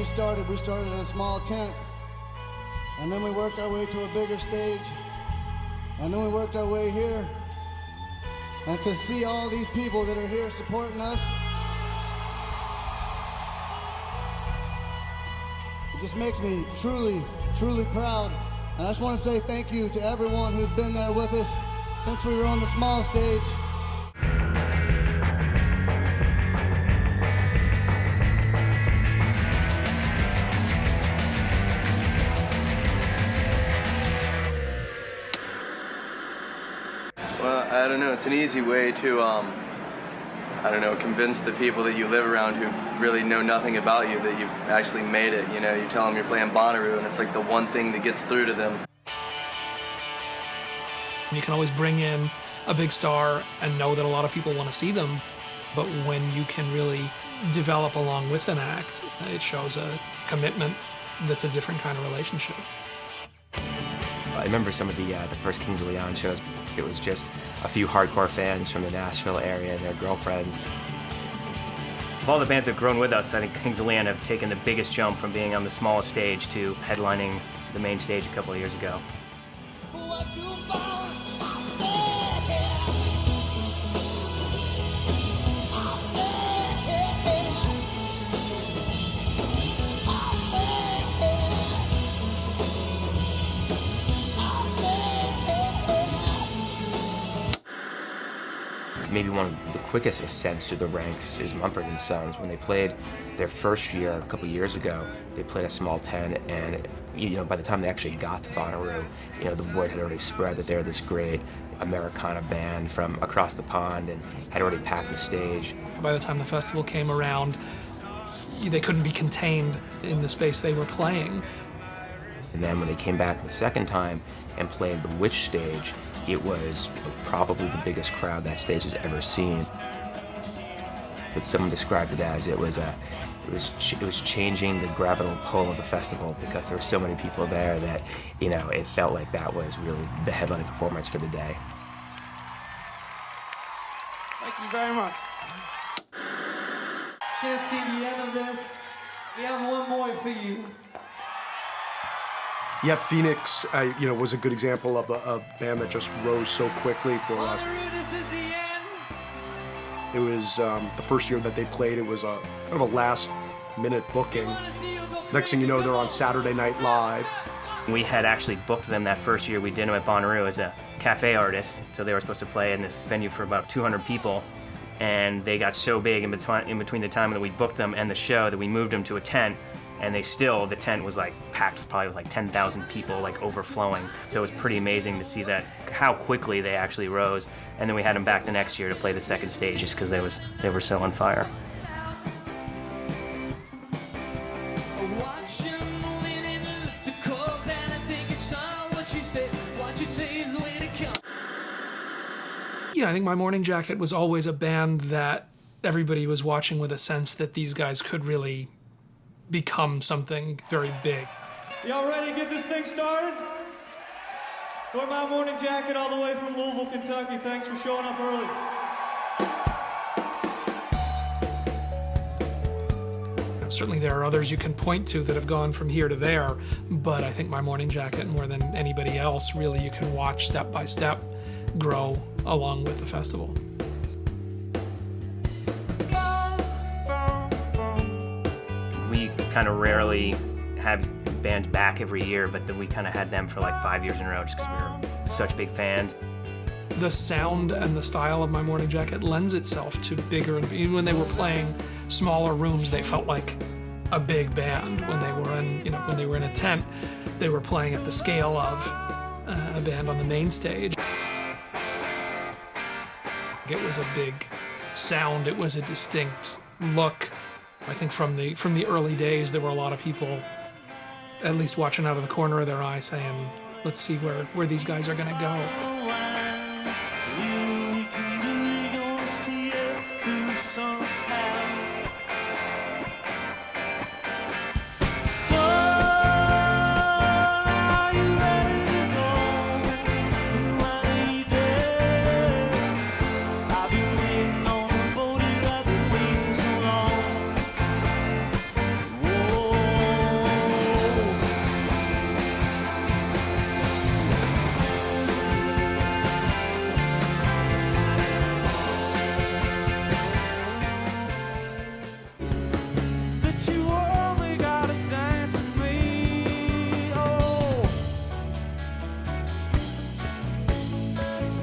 started in a small tent, and then we worked our way to a bigger stage, and then we worked our way here. And to see all these people that are here supporting us, it just makes me truly, truly proud. And I just want to say thank you to everyone who's been there with us since we were on the small stage. Well, I don't know, it's an easy way to, I don't know, convince the people that you live around who really know nothing about you that you've actually made it. You know, you tell them you're playing Bonnaroo, and it's like the one thing that gets through to them. You can always bring in a big star and know that a lot of people want to see them, but when you can really develop along with an act, it shows a commitment that's a different kind of relationship. I remember some of the first Kings of Leon shows. It was just a few hardcore fans from the Nashville area and their girlfriends. Of all the bands that have grown with us, I think Kings of Leon have taken the biggest jump from being on the smallest stage to headlining the main stage a couple of years ago. Maybe one of the quickest ascents to the ranks is Mumford Sons. When they played their first year a couple years ago, they played a small tent, and by the time they actually got to Bonnaroo, the word had already spread that they're this great Americana band from across the pond and had already packed the stage. By the time the festival came around, they couldn't be contained in the space they were playing. And then when they came back the second time and played the Witch stage, it was probably the biggest crowd that stage has ever seen. But someone described it as it was changing the gravitational pull of the festival, because there were so many people there that it felt like that was really the headlining performance for the day. Thank you very much. Can't see the end of this. We have one more for you. Yeah, Phoenix, was a good example of a band that just rose so quickly for us. It was the first year that they played. It was kind of a last-minute booking. Next thing you know, they're on Saturday Night Live. We had actually booked them that first year we did them at Bonnaroo as a cafe artist, so they were supposed to play in this venue for about 200 people, and they got so big in between the time that we booked them and the show that we moved them to a tent. And the tent was like packed probably with like 10,000 people, like overflowing. So it was pretty amazing to see how quickly they actually rose. And then we had them back the next year to play the second stage just because they were so on fire. Yeah, I think My Morning Jacket was always a band that everybody was watching with a sense that these guys could really become something very big. Y'all ready to get this thing started? We're My Morning Jacket all the way from Louisville, Kentucky. Thanks for showing up early. Certainly there are others you can point to that have gone from here to there, but I think My Morning Jacket, more than anybody else, really you can watch step by step grow along with the festival. We kind of rarely have bands back every year, but then we kind of had them for like 5 years in a row just because we were such big fans. The sound and the style of My Morning Jacket lends itself to bigger, and even when they were playing smaller rooms, they felt like a big band. When they were in a tent, they were playing at the scale of a band on the main stage. It was a big sound, it was a distinct look. I think from the early days, there were a lot of people at least watching out of the corner of their eye saying, let's see where these guys are going to go. So